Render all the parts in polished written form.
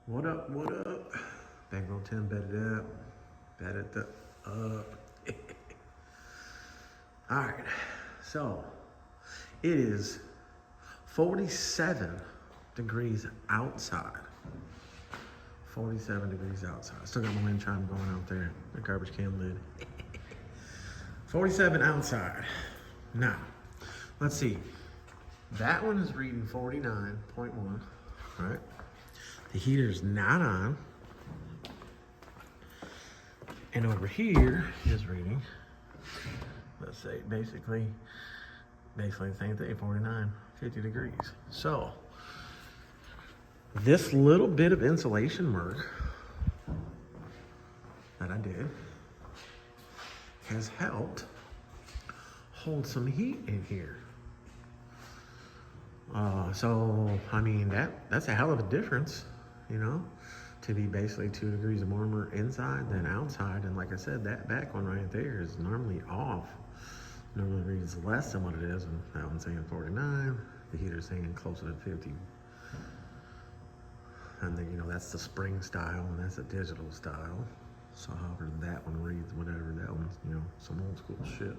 What up, what up? Bankroll 10 bedded up. Bedded up. Alright, so it is 47 degrees outside. 47 degrees outside. Still got my wind chime going out there. The garbage can lid. 47 outside. Now, let's see. That one is reading 49.1, right? The heater's not on. And over here is reading, let's say, basically the same thing, 49, 50 degrees. So, this little bit of insulation work that I did has helped hold some heat in here. So, I mean, that's a hell of a difference, you know, to be basically 2 degrees warmer inside than outside. And like I said, that back one right there is normally off. Normally reads less than what it is, and that one's saying 49. The heater's saying closer to 50. And then, you know, that's the spring style, and that's a digital style. So however that one reads, whatever, that one's, you know, some old school shit.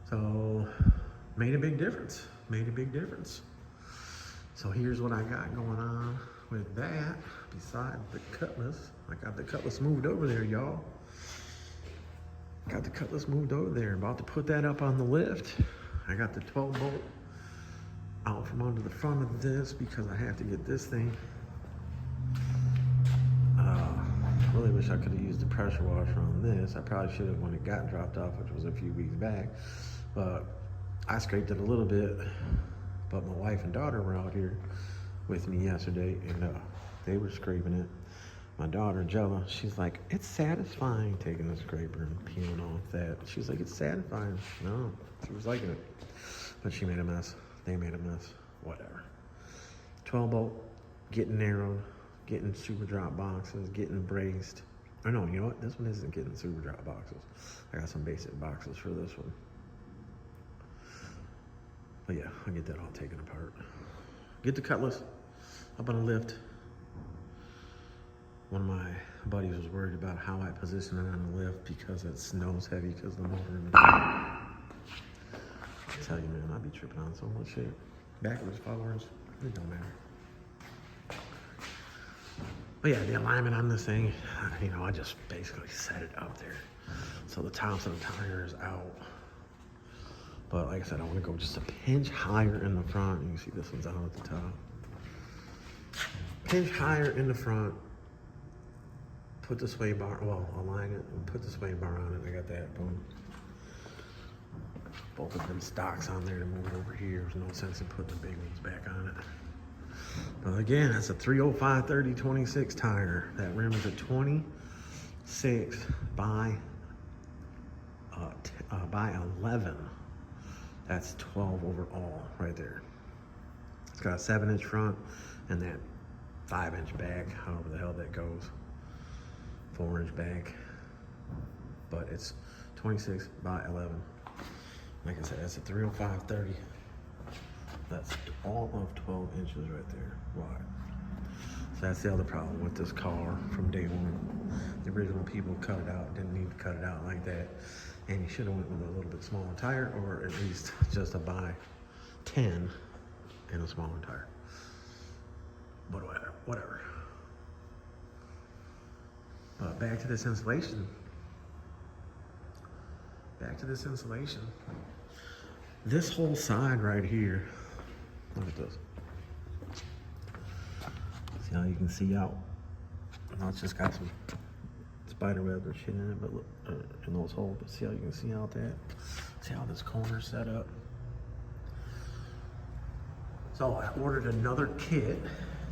So, made a big difference. Made a big difference. So here's what I got going on with that. Besides the Cutlass, I got the Cutlass moved over there, y'all. Got the Cutlass moved over there. About to put that up on the lift. I got the 12 bolt out from under the front of this because I have to get this thing. Really wish I could have used the pressure washer on this. I probably should have when it got dropped off, which was a few weeks back. But I scraped it a little bit. But my wife and daughter were out here with me yesterday, and they were scraping it. My daughter, Jella, she's like, it's satisfying taking the scraper and peeling off that. She's like, it's satisfying. No, she was liking it. But she made a mess. They made a mess. Whatever. 12 bolt, getting narrowed, getting super drop boxes, getting braced. Or no, you know what? This one isn't getting super drop boxes. I got some basic boxes for this one. But yeah, I'll get that all taken apart. Get the Cutlass up on a lift. One of my buddies was worried about how I position it on the lift because it snows heavy because the motor in the I tell you, man, I be tripping on so much shit. Backwards, forwards, it don't matter. But yeah, the alignment on this thing, you know, I just basically set it up there. So the tops of the tire is out. But like I said, I want to go just a pinch higher in the front. You can see this one's out at the top. Pinch higher in the front. Put the sway bar, well, align it and put the sway bar on it. I got that, boom. Both of them stocks on there to move it over here. There's no sense in putting the big ones back on it. But again, that's a 305/30/26 tire. That rim is a 26 by 11. That's 12 overall right there. It's got a 7-inch front and that 5-inch back, however the hell that goes. 4-inch back. But it's 26 by 11. Like I said, that's a 305/30. That's all of 12 inches right there wide. So that's the other problem with this car from day one. The original people cut it out, didn't need to cut it out like that. And you should have went with a little bit smaller tire, or at least just a by 10 and a smaller tire. But whatever. But back to this insulation. This whole side right here, look at this. See how you can see out? Now it's just got some spider web or shit in it, but look, in those holes. But see how you can see out that? See how this corner's set up? So I ordered another kit.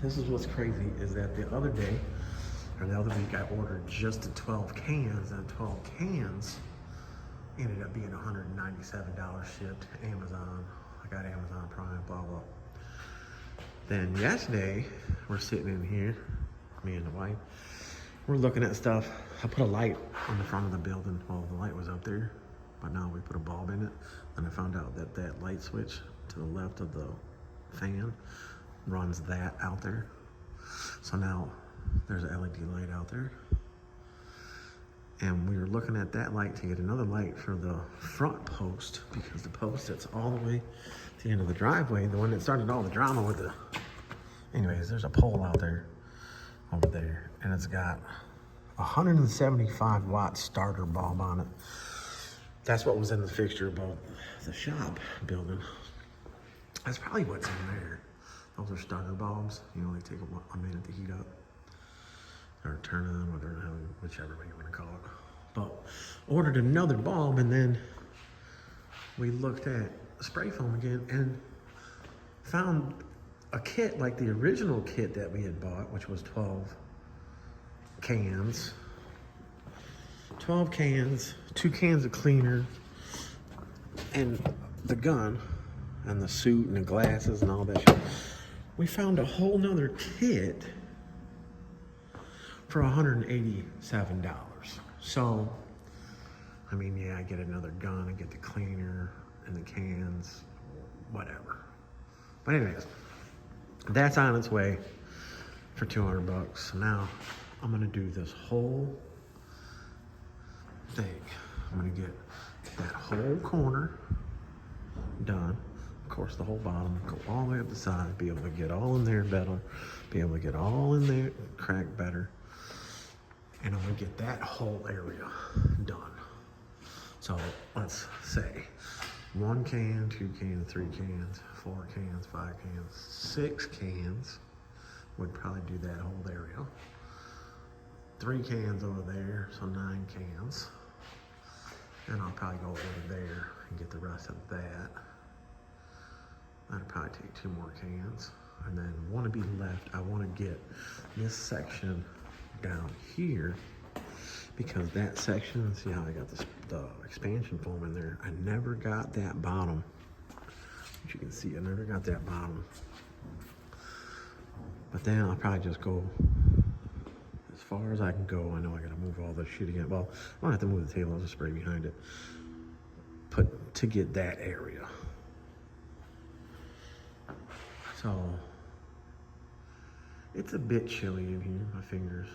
This is what's crazy, is that the other day, or the other week, I ordered just the 12 cans, and 12 cans ended up being $197 shipped to Amazon. I got Amazon Prime, blah, blah. Then yesterday, we're sitting in here, me and the wife, we're looking at stuff. I put a light on the front of the building. Well, the light was up there, but now we put a bulb in it. And I found out that that light switch to the left of the fan runs that out there. So now there's an LED light out there. And we were looking at that light to get another light for the front post, because the post that's all the way to the end of the driveway, the one that started all the drama with the... Anyways, there's a pole out there, over there, and it's got 175 watt starter bulb on it. That's what was in the fixture above the shop building. That's probably what's in there. Those are starter bulbs. You know, they take a minute to heat up or turn on, whichever way you want to call it. But ordered another bulb, and then we looked at spray foam again and found a kit like the original kit that we had bought, which was 12 cans. 12 cans, 2 cans of cleaner, and the gun, and the suit, and the glasses, and all that shit. We found a whole nother kit for $187. So, I mean, yeah, I get another gun, I get the cleaner, and the cans, whatever. But anyways, that's on its way for 200 bucks. So now I'm gonna do this whole thing. I'm gonna get that whole corner done. Of course, the whole bottom, go all the way up the side, be able to get all in there better, be able to get all in there, crack better. And I'm gonna get that whole area done. So let's say 1 can, 2 cans, 3 cans, 4 cans, 5 cans, 6 cans would probably do that whole area. 3 cans over there, so 9 cans. And I'll probably go over there and get the rest of that. That'll probably take 2 more cans. And then want to be left, I want to get this section down here, because that section, see how I got the expansion foam in there, I never got that bottom. As you can see, I never got that bottom. But then I'll probably just go as far as I can go. I know I gotta move all this shit again. Well, I don't have to move the table, I'll just spray behind it. To get that area. So, it's a bit chilly in here, my fingers.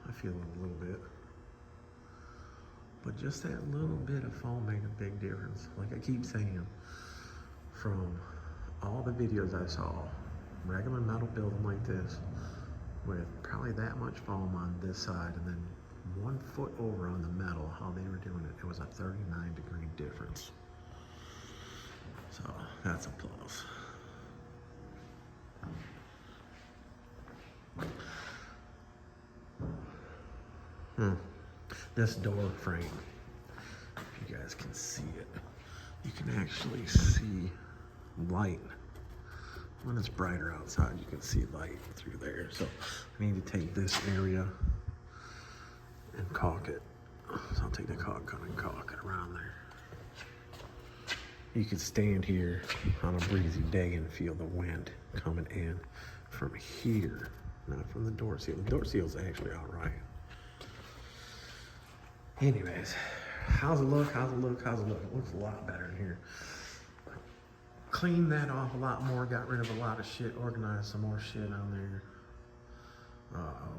I feel it a little bit. But just that little bit of foam made a big difference. Like I keep saying, from all the videos I saw, regular metal building like this, with probably that much foam on this side, and then 1 foot over on the metal, how they were doing it, it was a 39-degree difference. So that's a plus. This door frame, if you guys can see it, you can actually see light. When it's brighter outside, you can see light through there. So I need to take this area and caulk it. So I'll take the caulk gun and caulk it around there. You can stand here on a breezy day and feel the wind coming in from here, not from the door seal. The door seal's actually all right. Anyways, how's it look? How's it look? How's it look? It looks a lot better in here. Cleaned that off a lot more, got rid of a lot of shit, organized some more shit on there.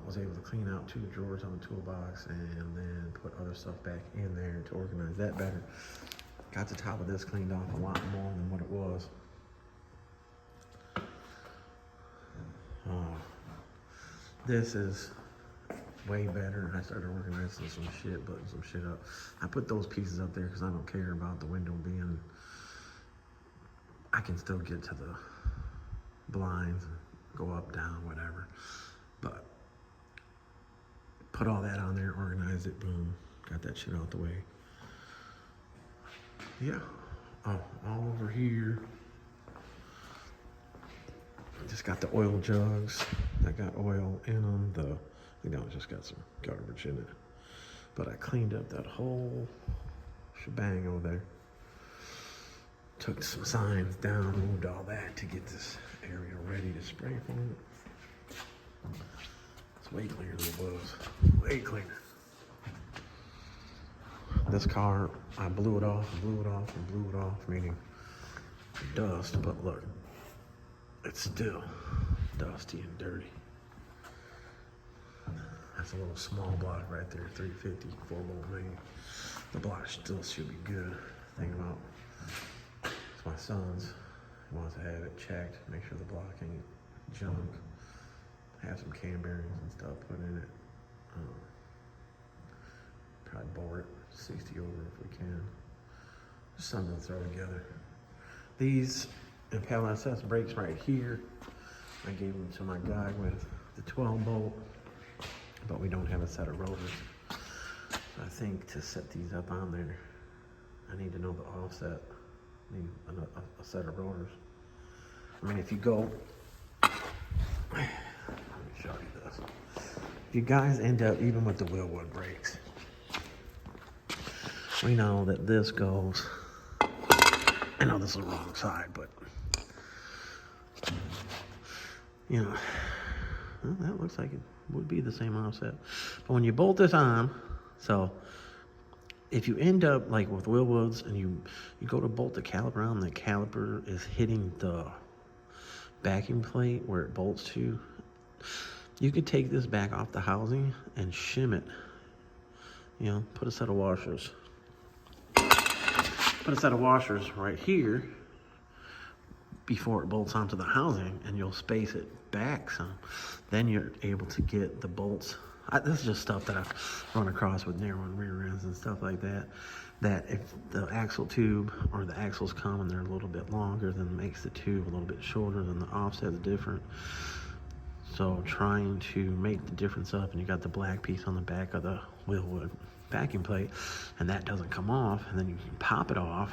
Was able to clean out 2 drawers on the toolbox and then put other stuff back in there to organize that better. Got the top of this cleaned off a lot more than what it was. This is way better. I started organizing some shit, putting some shit up. I put those pieces up there because I don't care about the window being, I can still get to the blinds and go up, down, whatever. But put all that on there, organize it, boom, got that shit out the way. Yeah, all over here. Just got the oil jugs that got oil in them. I think that one just got some garbage in it. But I cleaned up that whole shebang over there. Took some signs down, moved all that to get this area ready to spray foam. It's way cleaner than it was. Way cleaner. This car, I blew it off, meaning dust, but look, it's still dusty and dirty. It's a little small block right there, 350, 4-bolt main. The block still should be good. Think about it's my son's. He wants to have it checked, make sure the block ain't junk. Have some cam bearings and stuff put in it. Probably bore it 60 over if we can. Just something to throw together. These Impala SS brakes right here, I gave them to my guy with the 12 bolt, but we don't have a set of rotors. I think to set these up on there, I need to know the offset. I need a set of rotors. I mean, if you go, let me show you this. If you guys end up, even with the Willwood brakes, we know that this goes, I know this is the wrong side, but, you know, well, that looks like it would be the same offset. But when you bolt this on, so if you end up like with Willwoods and you go to bolt the caliper on, the caliper is hitting the backing plate where it bolts to, you could take this back off the housing and shim it. You know, put a set of washers. Put a set of washers right here before it bolts onto the housing, and you'll space it back some. Then you're able to get the bolts. This is just stuff that I've run across with narrowing rear ends and stuff like that. That if the axle tube or the axles come and they're a little bit longer, then makes the tube a little bit shorter, then the offset's different. So trying to make the difference up, and you got the black piece on the back of the Willwood backing plate, and that doesn't come off, and then you can pop it off,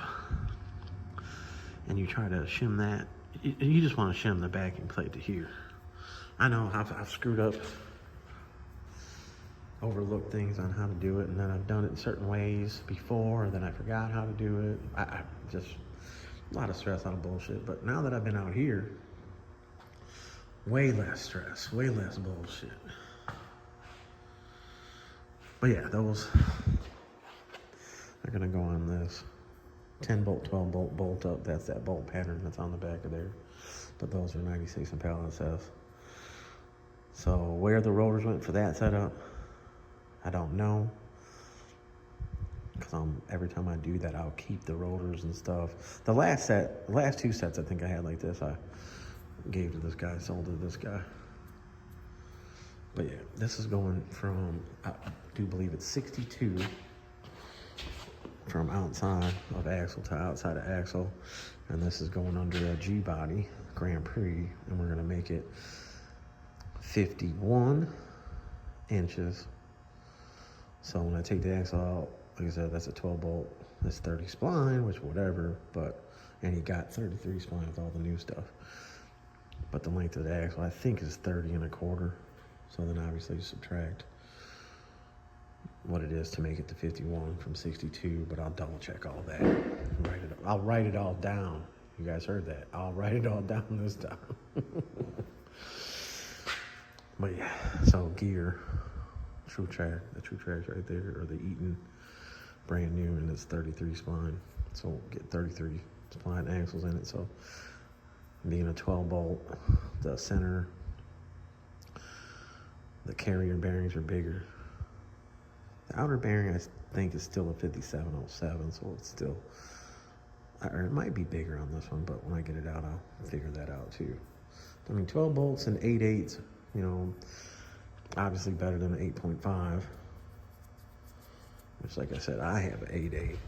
and you try to shim that. You just want to shim the backing plate to here. I know I've screwed up, overlooked things on how to do it, and then I've done it in certain ways before, and then I forgot how to do it. I just, a lot of stress out of bullshit. But now that I've been out here, way less stress, way less bullshit. But yeah, those are gonna go on this 10 bolt, 12 bolt bolt up. That's that bolt pattern that's on the back of there. But those are 96 Impala SS. So where the rotors went for that setup, I don't know. Because every time I do that, I'll keep the rotors and stuff. The last two sets I think I had like this, I gave to this guy, sold to this guy. But yeah, this is going from, I do believe it's 62 from outside of axle to outside of axle. And this is going under a G-body Grand Prix, and we're gonna make it 51 inches. So when I take the axle out, like I said, that's a 12 bolt, that's 30 spline, which whatever, and he got 33 spline with all the new stuff. But the length of the axle, I think, is 30 1/4. So then obviously you subtract what it is to make it to 51 from 62, but I'll double check all that. I'll write it all down. You guys heard that. I'll write it all down this time. But yeah, so gear, True Track, the True Track's right there, or the Eaton, brand new, and it's 33 spline. So we'll get 33 spline axles in it. So being a 12 bolt, the center, the carrier bearings are bigger. The outer bearing, I think, is still a 5707, so it's still, or it might be bigger on this one, but when I get it out, I'll figure that out too. I mean, 12 bolts and 8/8, you know, obviously better than an 8.5, which, like I said, I have an 8/8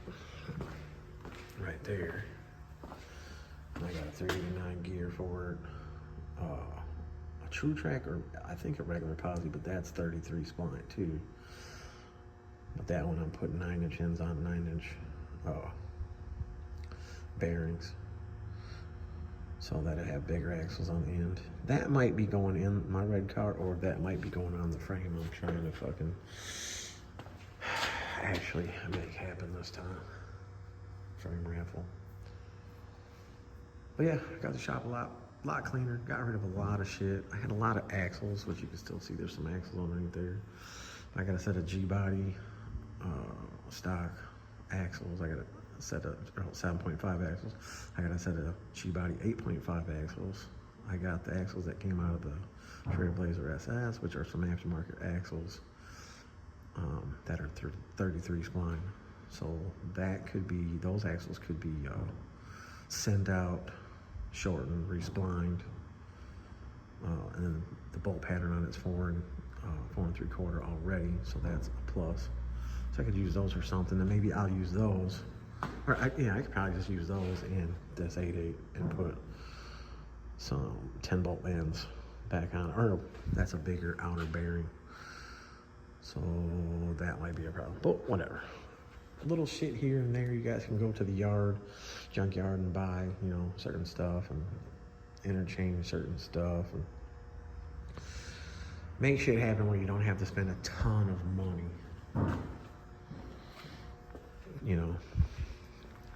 right there. And I got a 389 gear for it. A True Track, or I think a regular posi, but that's 33 spline too. But that one I'm putting 9-inch ends on 9-inch bearings, so that I have bigger axles on the end. That might be going in my red car, or that might be going on the frame. I'm trying to fucking actually make happen this time. Frame raffle. But yeah, I got the shop a lot cleaner. Got rid of a lot of shit. I had a lot of axles, which you can still see there's some axles underneath there. I got a set of G-body stock axles. I got a set of 7.5 axles. I got a set of G-body 8.5 axles. I got the axles that came out of the Trailblazer SS, which are some aftermarket axles. that are 33 spline. So that could be, those axles could be sent out, shortened, resplined, and then the bolt pattern on it's 4 3/4 already, so that's a plus. So I could use those or something, and maybe I'll use those, or I could probably just use those in this 8/8 and put some 10 bolt ends back on, or that's a bigger outer bearing, so that might be a problem, but whatever. Little shit here and there. You guys can go to the junkyard and buy, you know, certain stuff and interchange certain stuff and make shit happen where you don't have to spend a ton of money. You know,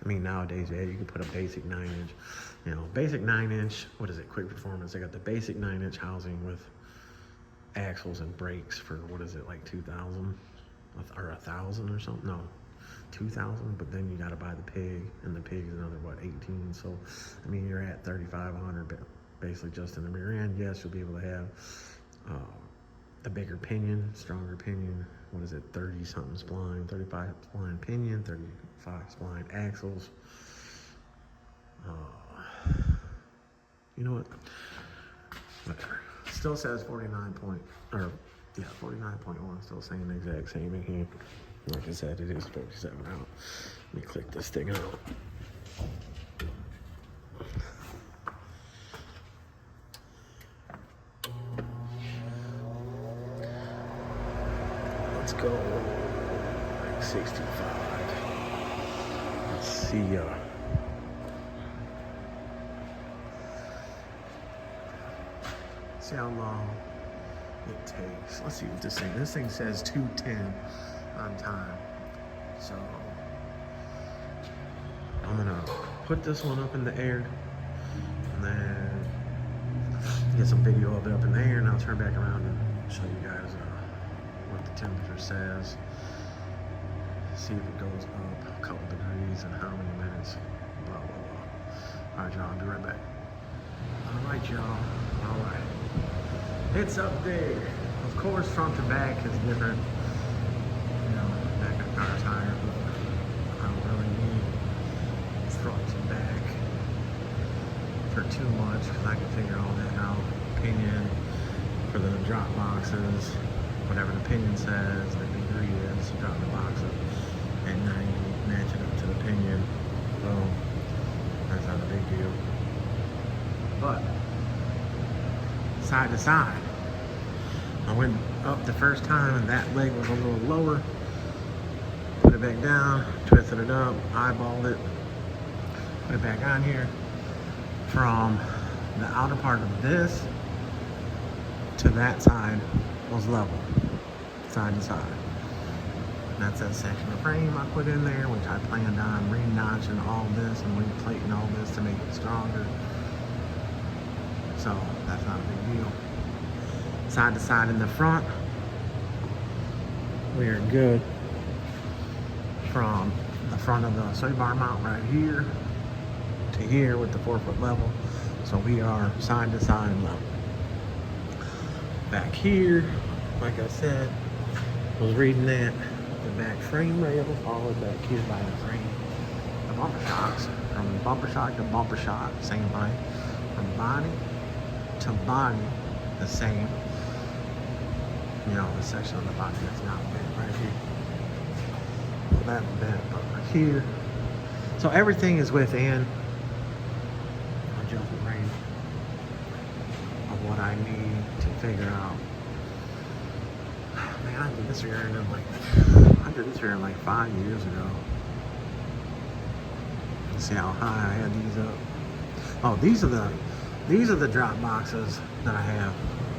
I mean, nowadays, yeah, you can put a basic 9-inch, you know, basic 9-inch, what is it, Quick Performance. They got the basic 9-inch housing with axles and brakes for, what is it, like 2,000 or 1,000 or something? No, 2,000, but then you got to buy the pig, and the pig is another, what, 18? So, I mean, you're at 3,500 basically just in the rear end. Yes, you'll be able to have the bigger pinion, stronger pinion. What is it, 30-something spline, 35 spline pinion, 35 spline axles. You know what? Whatever. Still says 49.1, still saying the exact same in here. Like I said, it is 47 out. Let me click this thing out. Let's go like 65. Let's see. See how long it takes. Let's see what this thing says 2:10 on time. So I'm gonna put this one up in the air and then get some video of it up in the air, and I'll turn back around and show you guys what the temperature says. See if it goes up a couple degrees and how many minutes. Blah blah blah. All right, y'all. I'll be right back. All right, y'all. All right. It's up there. Of course, front to back is different. You know, back of the car's higher, but I don't really need front to back for too much because I can figure all that out. Pinion for the drop boxes, whatever the pinion says, the degree is, drop the box up at 90, match it up to the pinion. Boom. That's not a big deal. But side to side, I went up the first time and that leg was a little lower. Put it back down, twisted it up, eyeballed it, put it back on here. From the outer part of this to that side was level, side to side. And that's that section of frame I put in there, which I planned on re-notching all this and re-plating all this to make it stronger. So that's not a big deal. Side to side in the front, we are good from the front of the sway bar mount right here to here with the 4-foot level. So we are side to side level. Back here, like I said, was reading that the back frame rail, all the back here by the frame. The bumper shocks, from bumper shock to bumper shock, same height. From body to body, the same. You know, the section of the body that's not bent right here. So that's bent right here. So everything is within adjustment range of what I need to figure out. Man, I did this rear end like 5 years ago. Let's see how high I had these up. Oh, these are the drop boxes that I have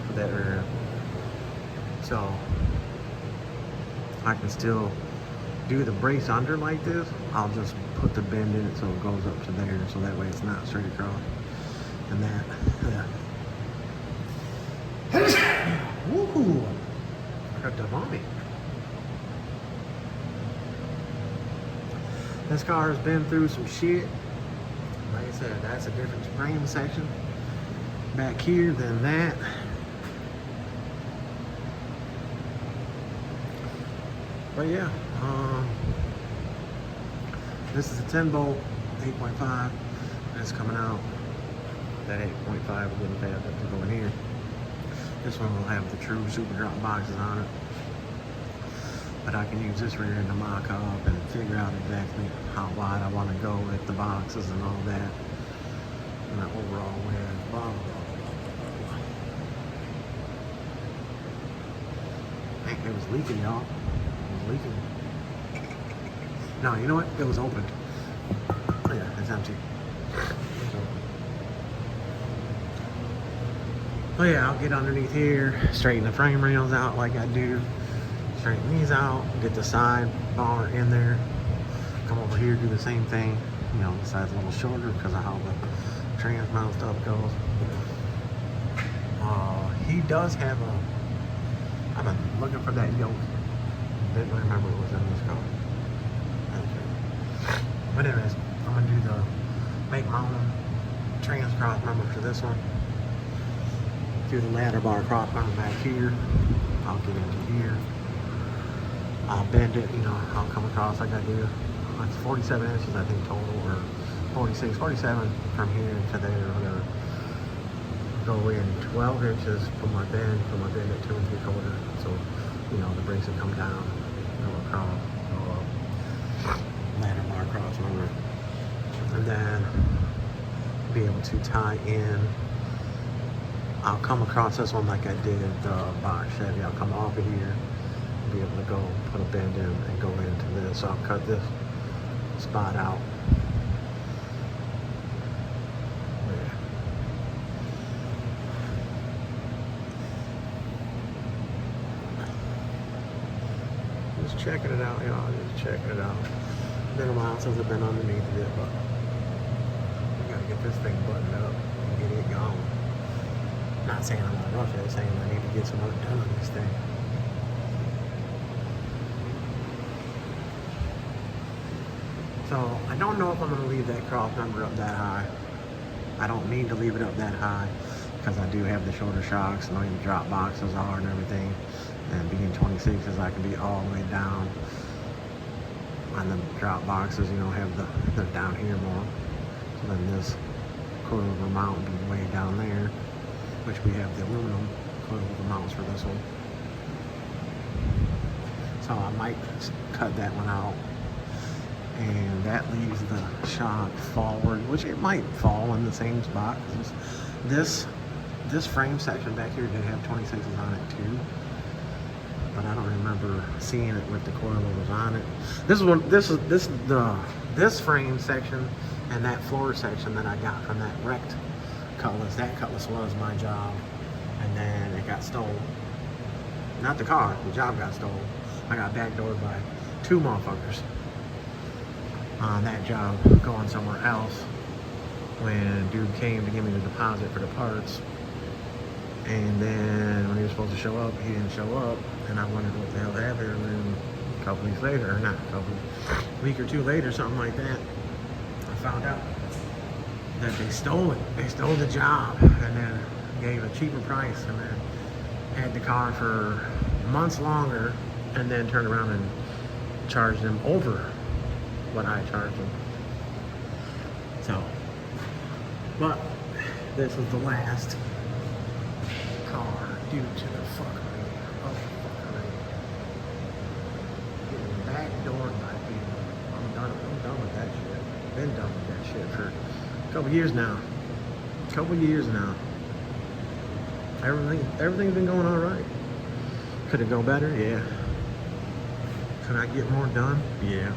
for that rear end. So I can still do the brace under like this. I'll just put the bend in it so it goes up to there, so that way it's not straight across. And that, yeah. Woohoo! I got the vomit. This car has been through some shit. Like I said, that's a different frame section back here than that. But yeah, this is a 10 bolt, 8.5, and it's coming out. That 8.5 will get fabbed up to go in here. This one will have the true super drop boxes on it. But I can use this rear end to mock up and figure out exactly how wide I want to go with the boxes and all that. And the overall width, blah, blah, blah, blah. Hey, it was leaking, y'all. It was leaking. No, you know what? It was open. Yeah, it's empty. It's open. Oh yeah, I'll get underneath here, straighten the frame rails out like I do. Straighten these out, get the side bar in there. Come over here, do the same thing. You know, the side's a little shorter because of how the trans mount stuff goes. He does have a, I've been looking for that yoke. Didn't remember it was in this car. Okay. But anyways, I'm gonna do the make my own trans crossmember for this one. Do the ladder bar crossmember back here. I'll get into here. I'll bend it, you know, I'll come across like I do. It's 47 inches, I think, total, or 46, 47 from here to there, or whatever. Go in 12 inches for my bend at 2 3/4. So, you know, the brakes will come down, go across, go up, ladder bar crossmember. And then be able to tie in. I'll come across this one like I did the box Chevy. I'll come off of here, be able to go put a bend in and go into this. So I'll cut this spot out. Yeah. Just checking it out, y'all. Just checking it out. Been a while since I've been underneath it, but we gotta get this thing buttoned up and get it going. Not saying I'm gonna rush it, saying I need to get some work done on this thing. So I don't know if I'm gonna leave that crossmember up that high. I don't need to leave it up that high because I do have the shoulder shocks and all the drop boxes are and everything. And being 26s, I can be all the way down on the drop boxes, you know, they're down here more. So then this coilover mount would be way down there, which we have the aluminum coilover mounts for this one. So I might cut that one out. And that leaves the shock forward, which it might fall in the same spot. This frame section back here did have 26s on it too, but I don't remember seeing it with the coilovers on it. This frame section and that floor section that I got from that wrecked Cutlass. That Cutlass was my job, and then it got stolen. Not the car, the job got stolen. I got backdoored by 2 motherfuckers on that job going somewhere else when dude came to give me the deposit for the parts, and then when he was supposed to show up, he didn't show up, and I wondered what the hell happened. And then a couple weeks later, or not a couple, week or 2 later, something like that, I found out that they stole it. They stole the job and then gave a cheaper price, and then had the car for months longer, and then turned around and charged them over what I charged them. So, but this is the last car due to the fuckery of fuckery. Getting backdoored by people. I'm done with that shit. Been done with that shit for a couple years now. Everything's been going all right. Could it go better? Yeah. Could I get more done? Yeah.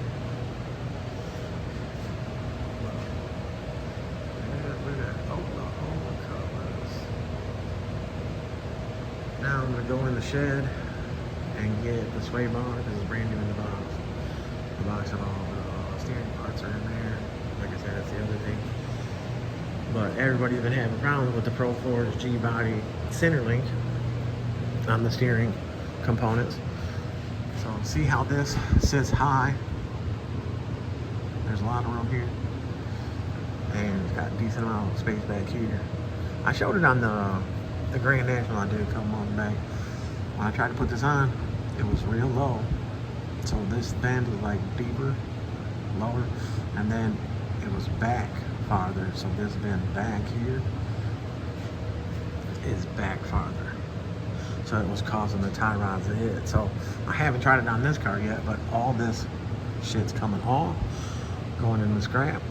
Now I'm gonna go in the shed and get the sway bar because it's brand new in the box. The box and all the steering parts are in there. Like I said, that's the other thing. But everybody's been having problems with the Pro Force G-Body center link on the steering components. So see how this sits high. There's a lot of room here. And it's got a decent amount of space back here. I showed it on the Grand National I did a couple months back. When I tried to put this on, it was real low. So this bend is like deeper, lower, and then it was back farther. So this bend back here is back farther. So it was causing the tie rods to hit. So I haven't tried it on this car yet, but all this shit's coming off, going in the scrap.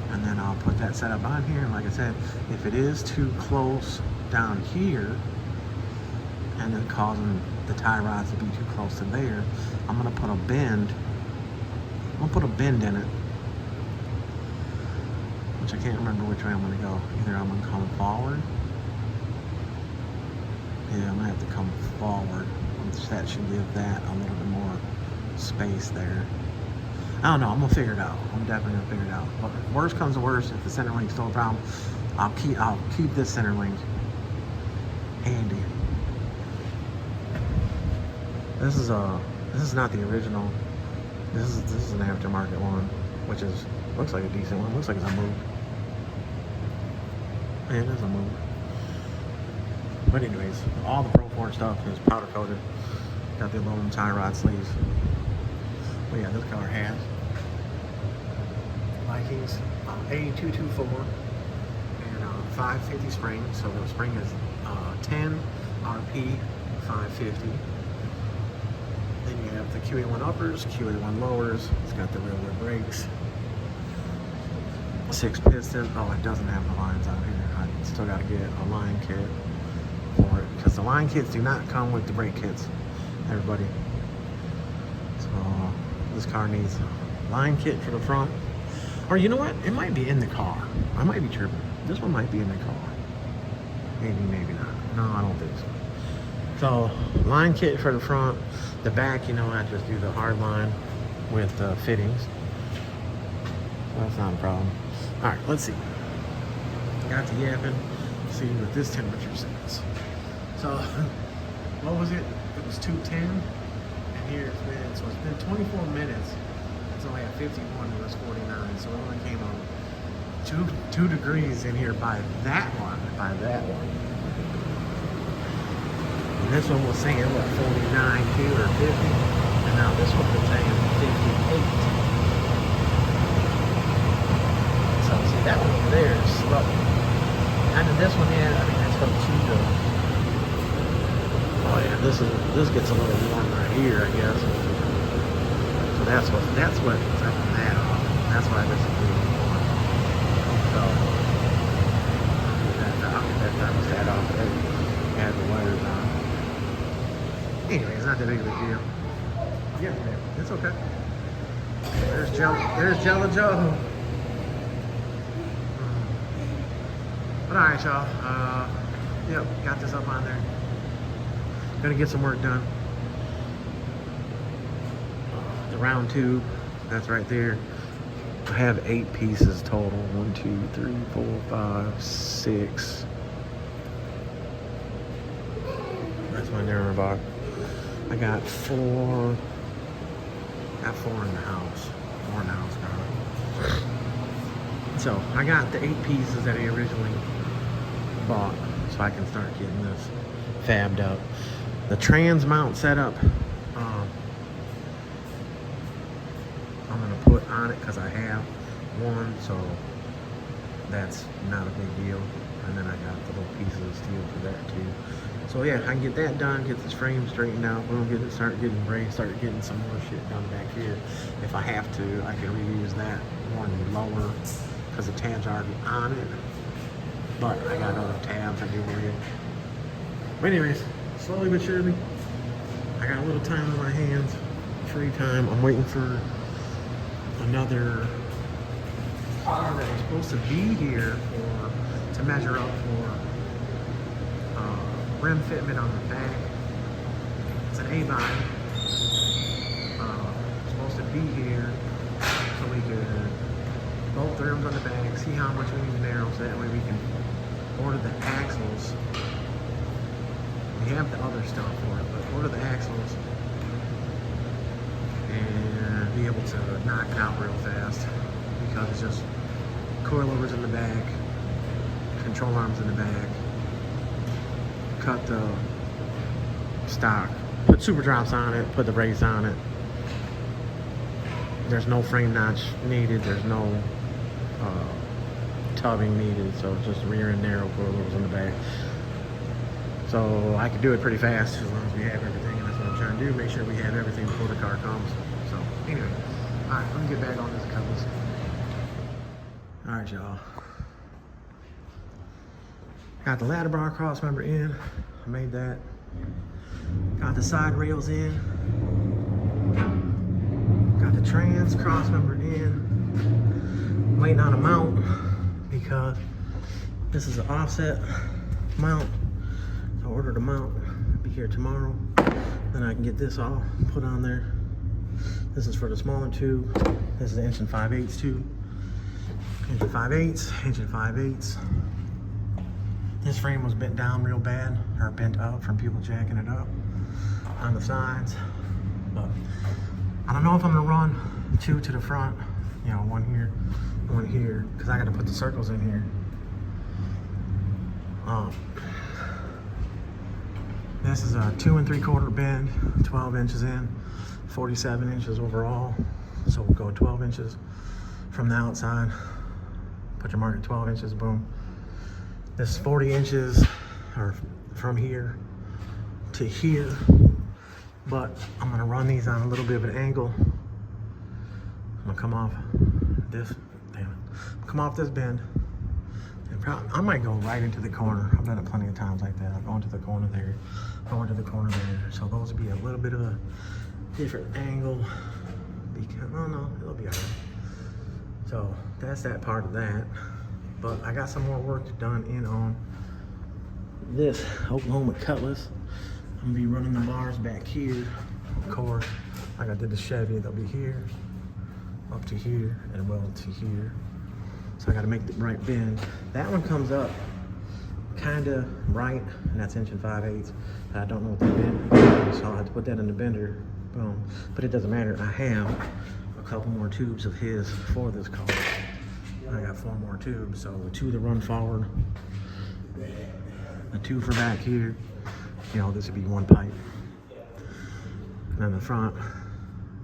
And then I'll put that setup on here. And like I said, if it is too close down here and then causing the tie rods to be too close to there, I'm gonna put a bend. I'm gonna put a bend in it, which I can't remember which way I'm gonna go. Either I'm gonna come forward. Yeah, I'm gonna have to come forward. That should give that a little bit more space there. I don't know, I'm gonna figure it out. I'm definitely gonna figure it out. But if worst comes to worst, if the center link's still a problem, I'll keep this center link handy. This is not the original. This is an aftermarket one, which looks like a decent one. Looks like it's a move. Yeah, it is a move. But anyways, all the Pro 4 stuff is powder coated. Got the aluminum tie rod sleeves. But yeah, this car has Vikings 8224 and 550 spring. So the spring is 10 RP 550. Then you have the QA1 uppers, QA1 lowers. It's got the rear wheel brakes. 6 piston. Oh, it doesn't have the lines on here. I still got to get a line kit for it because the line kits do not come with the brake kits, everybody. So this car needs a line kit for the front. Or you know what? It might be in the car. I might be tripping. This one might be in the car. Maybe, maybe not. No, I don't think so. So line kit for the front. The back, you know, I just do the hard line with fittings. So that's not a problem. All right, let's see. Got the yapping. See what this temperature says. So, what was it? It was 210. And here it's been, so it's been 24 minutes. It's only at 51, it was 49. So it only came on 2 degrees in here by that one. And this one was saying, what, 49 here or 50. And now this one is saying 58. So see, that one over there is slow. And then this one here, I mean, that's from 2 to... Oh yeah, this gets a little warm right here, I guess. So that's what's setting that off. That's why this is really warm. So I'll get that thermostat off there. Add the wires on. Anyway, it's not that big of a deal. Yeah, it's okay. There's Jello Joe. But alright, y'all. Yep, got this up on there. Gonna get some work done. The round tube, that's right there. I have 8 pieces total. 1, 2, 3, 4, 5, 6. That's my narrow box. I got 4. Got 4 in the house. 4 in the house, probably. So I got the 8 pieces that I originally bought, so I can start getting this fabbed up. The trans mount setup, I'm gonna put on it because I have one, so that's not a big deal. And then I got the little pieces of steel for that too. So yeah, I can get that done, get this frame straightened out. We'll start getting brakes, start getting some more shit done back here. If I have to, I can reuse that one lower because the tabs are already on it. But I got other tabs I do worry about. But anyways, slowly but surely, I got a little time on my hands, free time. I'm waiting for another car that was supposed to be here to measure up for rim fitment on the back. It's an A-body. Supposed to be here so we could bolt the rims on the back, see how much we need to narrow, so that way we can order the axles. We have the other stuff for it, but order the axles and be able to knock it out real fast, because it's just coilovers in the back, control arms in the back, cut the stock, put put super drops on it, put the brakes on it. There's no frame notch needed. There's no tubbing needed. So it's just rear and narrow coilovers in the back. So I can do it pretty fast as long as we have everything. And that's what I'm trying to do. Make sure we have everything before the car comes. So anyway, all right, let me get back on this Cutlass. All right, y'all. Got the ladder bar crossmember in. I made that. Got the side rails in. Got the trans crossmember in. Waiting on a mount because this is an offset mount. So I ordered a mount. Be here tomorrow. Then I can get this all put on there. This is for the smaller tube. This is the 1 5/8 tube. 1 5/8, 1 5/8. This frame was bent down real bad, or bent up from people jacking it up on the sides. But I don't know if I'm gonna run 2 to the front, you know, 1 here, because I gotta put the circles in here. This is a 2 3/4 bend, 12 inches in, 47 inches overall. So we'll go 12 inches from the outside. Put your mark at 12 inches, boom. This is 40 inches, or from here to here. But I'm gonna run these on a little bit of an angle. I'm gonna come off this, come off this bend. And probably, I might go right into the corner. I've done it plenty of times like that. I'll go into the corner there, go into the corner there. So those will be a little bit of a different angle. Because, oh no, it'll be all right. So that's that part of that. But I got some more work done in on this Oklahoma Cutlass. I'm gonna be running the bars back here, of course. Like I did the Chevy, they'll be here, up to here, and well to here. So I gotta make the right bend. That one comes up kinda right, and that's 1 5/8. I don't know what that bend is, so I'll have to put that in the bender, boom. But it doesn't matter, I have a couple more tubes of his for this car. I got 4 more tubes, so the 2 that run forward, the 2 for back here, you know, this would be 1 pipe. And then the front,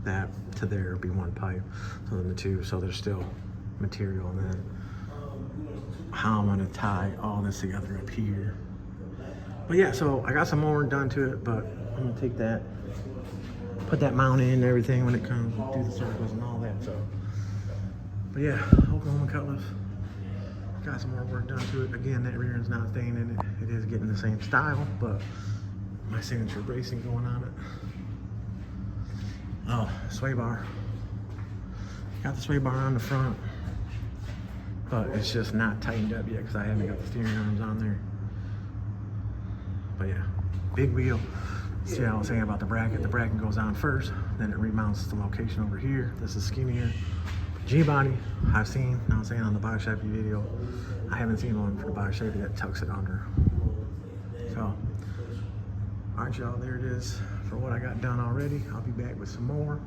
that to there would be 1 pipe. So then the 2, so there's still material. And then how I'm gonna tie all this together up here. But yeah, so I got some more work done to it, but I'm gonna take that, put that mount in and everything when it comes, do the circles and all that, so. But yeah, Oklahoma Cutlass. Got some more work done to it. Again, that rear end's not staying in it. It is getting the same style, but my signature bracing going on it. Oh, sway bar. Got the sway bar on the front, but it's just not tightened up yet because I haven't got the steering arms on there. But yeah, big wheel. See how I was saying about the bracket? The bracket goes on first, then it remounts the location over here. This is skinnier. G-body, I've seen, now I'm saying on the box Chevy video, I haven't seen one for the box Chevy that tucks it under. So, all right, y'all, there it is for what I got done already. I'll be back with some more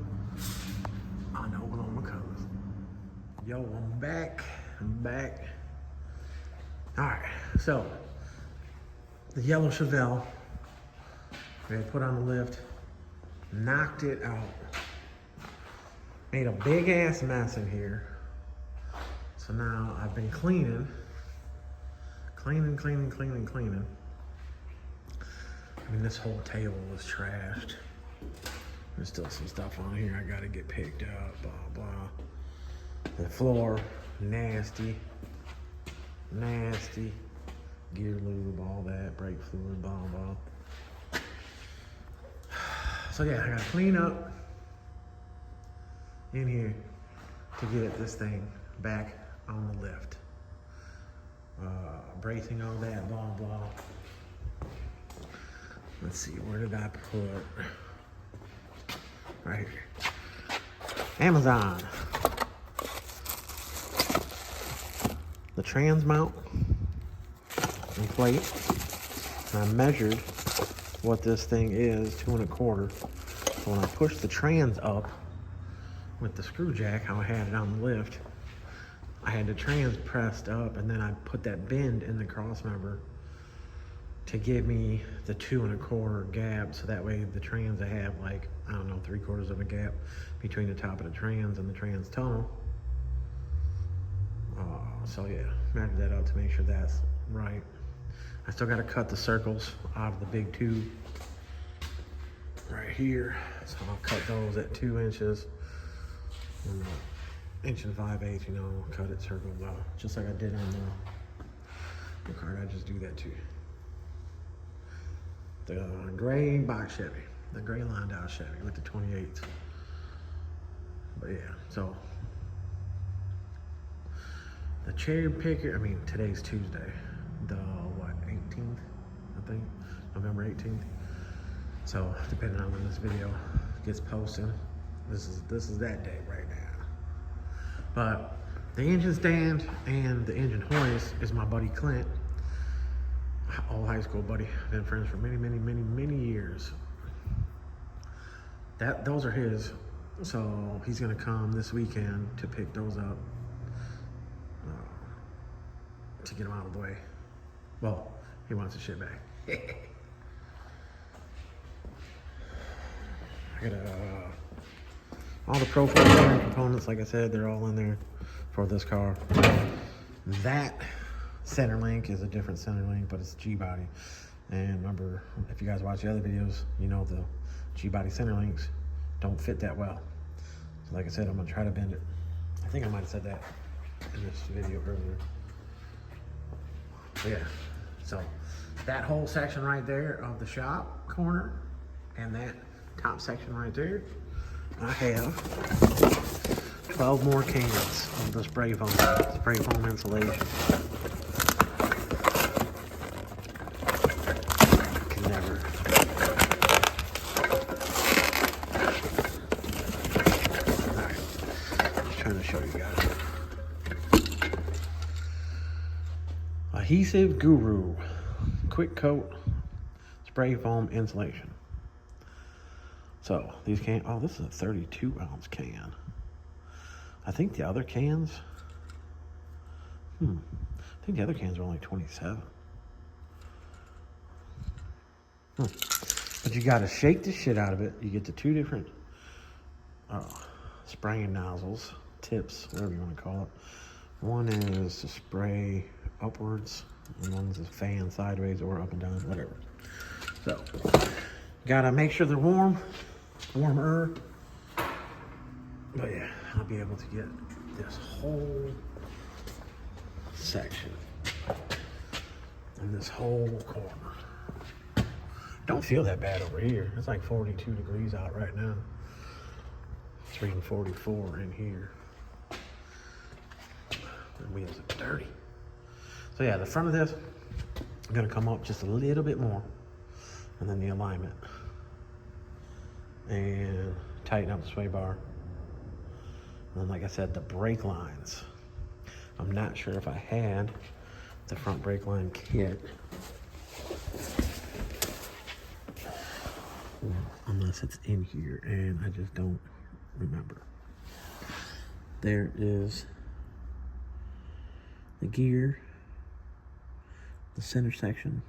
on the Oklahoma Cutlass. Yo, I'm back. All right, so the yellow Chevelle, we had put on the lift, knocked it out. Made a big ass mess in here. So now I've been cleaning. I mean, this whole table was trashed. There's still some stuff on here I gotta get picked up, blah, blah. The floor, nasty. Gear lube, all that, brake fluid, blah, blah. So yeah, I gotta clean up in here to get this thing back on the lift. Bracing, all that, blah, blah. Let's see, where did I put? Right here. Amazon. The trans mount and plate. And I measured what this thing is, 2 1/4. So when I push the trans up with the screw jack, how I had it on the lift, I had the trans pressed up, and then I put that bend in the crossmember to give me the 2 1/4 gap, so that way the trans, I have like, I don't know, 3/4 of a gap between the top of the trans and the trans tunnel. So yeah, measure that out to make sure that's right. I still got to cut the circles out of the big tube right here, so I'll cut those at 2 inches and 1 5/8, you know, cut it circles out just like I did on the card. I just do that too. The gray box Chevy, the gray lined out Chevy with the 28s. But yeah, so the cherry picker, I mean, today's Tuesday, the what, 18th, I think, November 18th. So depending on when this video gets posted, this is that day right now. But the engine stand and the engine hoist is my buddy Clint, old high school buddy. Been friends for many years. Those are his. So he's gonna come this weekend to pick those up, to get them out of the way. Well, he wants the shit back. I got all the profile components, like I said, they're all in there for this car. That center link is a different center link, but it's G-body. And remember, if you guys watch the other videos, you know the G-body center links don't fit that well. So like I said, I'm gonna try to bend it. I think I might have said that in this video earlier. But yeah, so that whole section right there of the shop corner and that top section right there, I have 12 more cans of the spray foam insulation. I can never. Alright, just trying to show you guys. Adhesive Guru Quick Coat Spray Foam Insulation. So these cans, oh, this is a 32-ounce can. I think the other cans, I think the other cans are only 27. But you gotta shake the shit out of it. You get the 2 different spraying nozzles, tips, whatever you wanna call it. One is to spray upwards, and one's a fan sideways or up and down, whatever. So, gotta make sure they're warmer. But yeah, I'll be able to get this whole section and this whole corner. Don't feel that bad over here. It's like 42 degrees out right now. It's reading 44 in here. The wheels are dirty. So yeah, the front of this, I'm gonna come up just a little bit more, and then the alignment, and tighten up the sway bar. And then, like I said, the brake lines. I'm not sure if I had the front brake line kit, unless it's in here, and I just don't remember. There is the gear, the center section.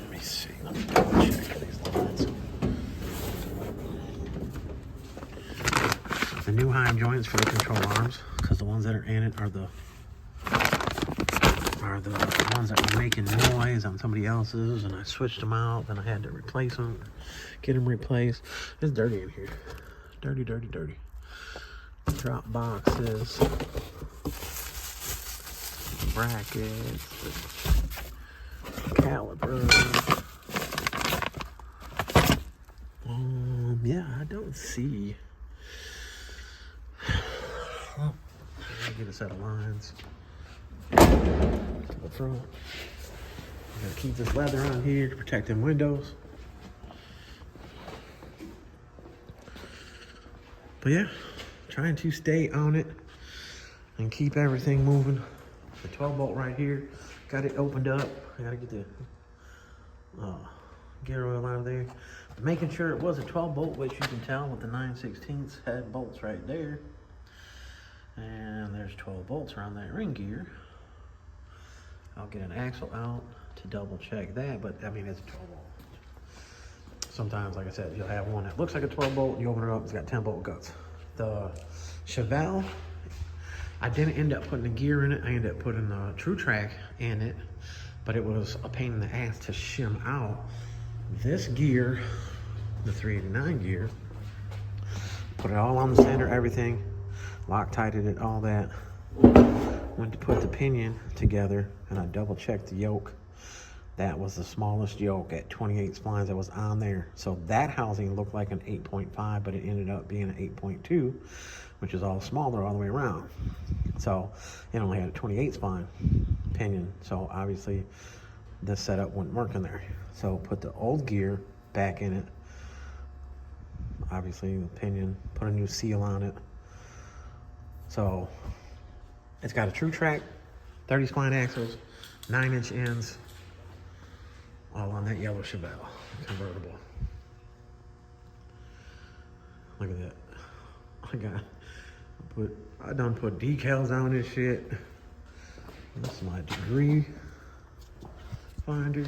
Let me see. Let me double check these lines. The new heim joints for the control arms, because the ones that are in it are the ones that were making noise on somebody else's, and I switched them out. Then I had to replace them, get them replaced. It's dirty in here. Dirty. Drop boxes, brackets, calipers. Yeah, I don't see. I'll get a set of lines to the front. I gotta keep this leather on here to protect them windows. But yeah, trying to stay on it and keep everything moving. The 12 bolt right here, got it opened up. I gotta get the gear oil out of there. Making sure it was a 12 bolt, which you can tell with the 9/16 head bolts right there. And there's 12 bolts around that ring gear. I'll get an axle out to double check that, but I mean, it's a 12 bolt. Sometimes, like I said, you'll have one that looks like a 12 bolt, you open it up, it's got 10 bolt guts. The Chevelle, I didn't end up putting a gear in it, I ended up putting a True Track in it, but it was a pain in the ass to shim out. This gear, the 389 gear, put it all on the center, everything, Loctited it, all that. Went to put the pinion together, and I double checked the yoke. That was the smallest yoke at 28 splines that was on there. So that housing looked like an 8.5, but it ended up being an 8.2, which is all smaller all the way around. So it only had a 28 spline pinion. So obviously this setup wouldn't work in there. So put the old gear back in it. Obviously the pinion, put a new seal on it. So it's got a True Track, 30 spline axles, 9-inch ends, all on that yellow Chevelle convertible. Look at that. I done put decals on this shit. This is my degree finder.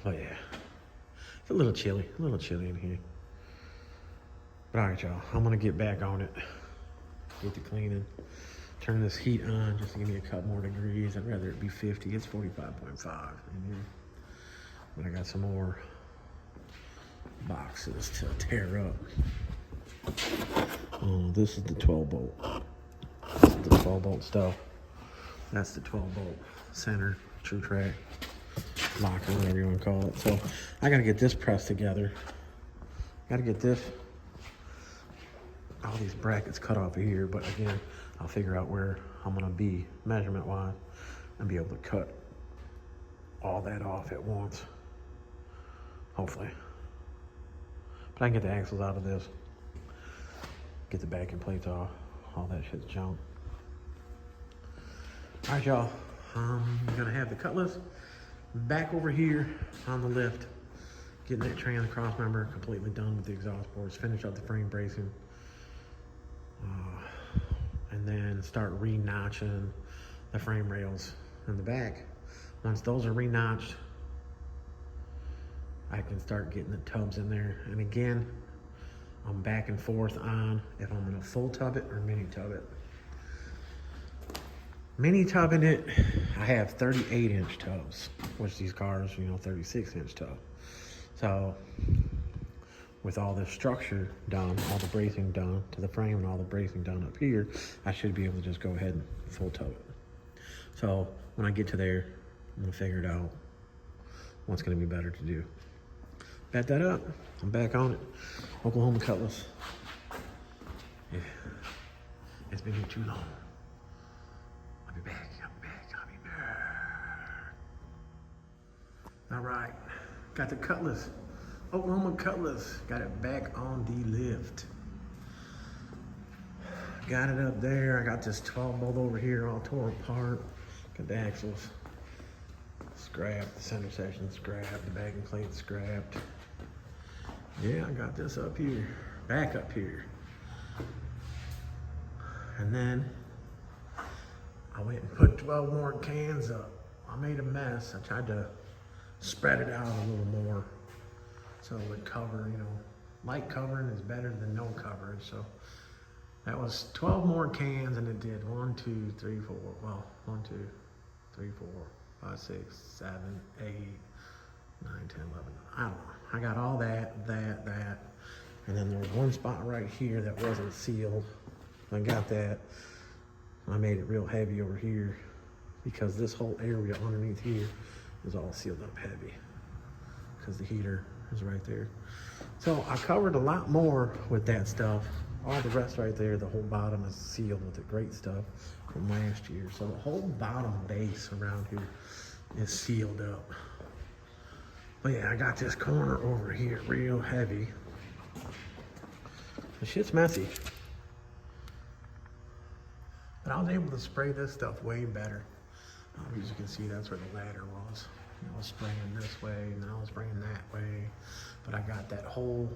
But yeah, it's a little chilly in here. But all right, y'all, I'm gonna get back on it. Get the cleaning. Turn this heat on just to give me a couple more degrees. I'd rather it be 50. It's 45.5 in here. But I got some more boxes to tear up. Oh, this is the 12 bolt. This is the 12 bolt stuff. That's the 12 bolt center, True Track, locker, whatever you want to call it. So I gotta get this pressed together. Gotta get this, all these brackets cut off of here, but again, I'll figure out where I'm gonna be measurement wise and be able to cut all that off at once, hopefully. But I can get the axles out of this, get the backing plates off, all that shit's junk. All right, y'all, I'm gonna have the Cutlass back over here on the lift, getting that trans Crossmember completely done with the exhaust ports, finish up the frame bracing, and then start re-notching the frame rails in the back. Once those are re-notched, I can start getting the tubs in there. And again, I'm back and forth on if I'm gonna full tub it or mini tub it. Mini tubbing it, I have 38-inch tubs, which these cars, 36-inch tub. So with all this structure done, all the bracing done to the frame and all the bracing done up here, I should be able to just go ahead and full tub it. So when I get to there, I'm gonna figure it out what's gonna be better to do. Bet that up, I'm back on it. Oklahoma Cutlass. Yeah, it's been here too long. I'll be back. All right, got the Cutlass. Oklahoma Cutlass, got it back on the lift. Got it up there. I got this 12 bolt over here all tore apart. Got the axles scrapped, the center section scrapped, the backing plate scrapped. Yeah, I got this up here, back up here. And then I went and put 12 more cans up. I made a mess. I tried to spread it out a little more so it would cover, light covering is better than no coverage. So that was 12 more cans, and it did 1, 2, 3, 4, well, 1, 2, 3, 4, 5, 6, 7, 8, 9, 10, 11, I don't know. I got all that, and then there was one spot right here that wasn't sealed. I got that. I made it real heavy over here because this whole area underneath here is all sealed up heavy because the heater is right there. So I covered a lot more with that stuff. All the rest right there, the whole bottom is sealed with the great stuff from last year. So the whole bottom base around here is sealed up. But yeah, I got this corner over here real heavy. The shit's messy. But I was able to spray this stuff way better. As you can see, that's where the ladder was. I was spraying this way, and I was spraying that way. But I got that hole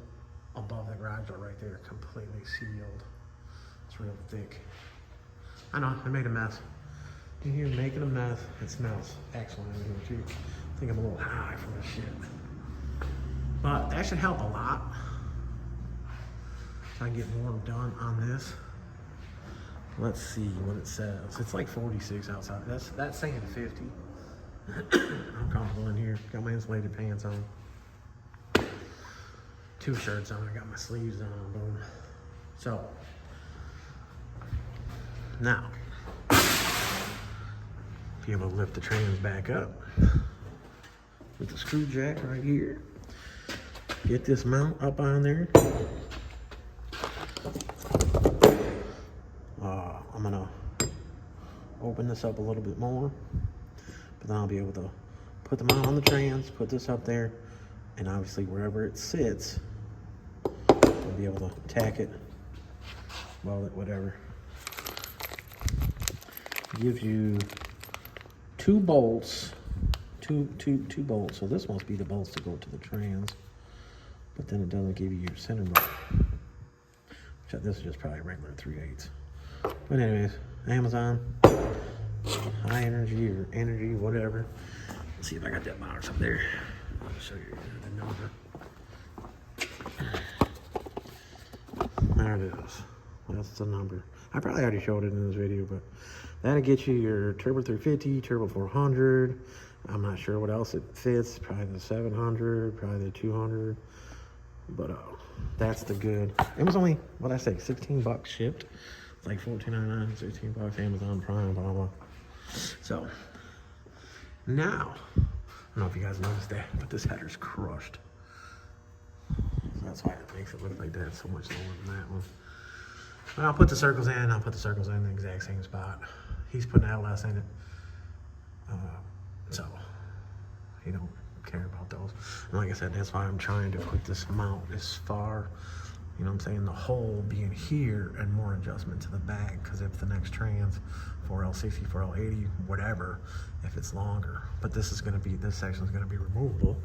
above the garage door right there completely sealed. It's real thick. I know, I made a mess. in here making a mess. It smells excellent in here too. I think I'm a little high from this shit. But that should help a lot. So I can get more done on this. Let's see what it says. It's like 46 outside. That's saying 50. I'm comfortable in here. Got my insulated pants on. 2 shirts on. I got my sleeves on. Boom. So now, be able to lift the trans back up with the screw jack right here. Get this mount up on there. I'm gonna open this up a little bit more, but then I'll be able to put the mount on the trans, put this up there, and obviously wherever it sits, I'll be able to tack it, weld it, whatever. Gives you 2 bolts, two bolts. So this must be the bolts to go to the trans, but then it doesn't give you your center bolt. This is just probably regular 3/8. But anyways, Amazon, high energy or energy, whatever. Let's see if I got that box up there. I'll show you the number. There it is. That's the number. I probably already showed it in this video, but that'll get you your Turbo 350, Turbo 400. I'm not sure what else it fits. Probably the 700, probably the 200. But that's the good. It was only, what I say, 16 bucks shipped. It's like $14.99, 16 bucks, Amazon Prime, blah, blah. So now, I don't know if you guys noticed that, but this header's crushed. So that's why it makes it look like that. So much lower than that one. But I'll put the circles in. I'll put the circles in the exact same spot. He's putting LS in it. So he don't care about those. And like I said, that's why I'm trying to put this mount as far, you know what I'm saying, the hole being here and more adjustment to the back, because if the next trans, 4L60, 4L80, whatever, if it's longer, but this is going to be, this section is going to be removable.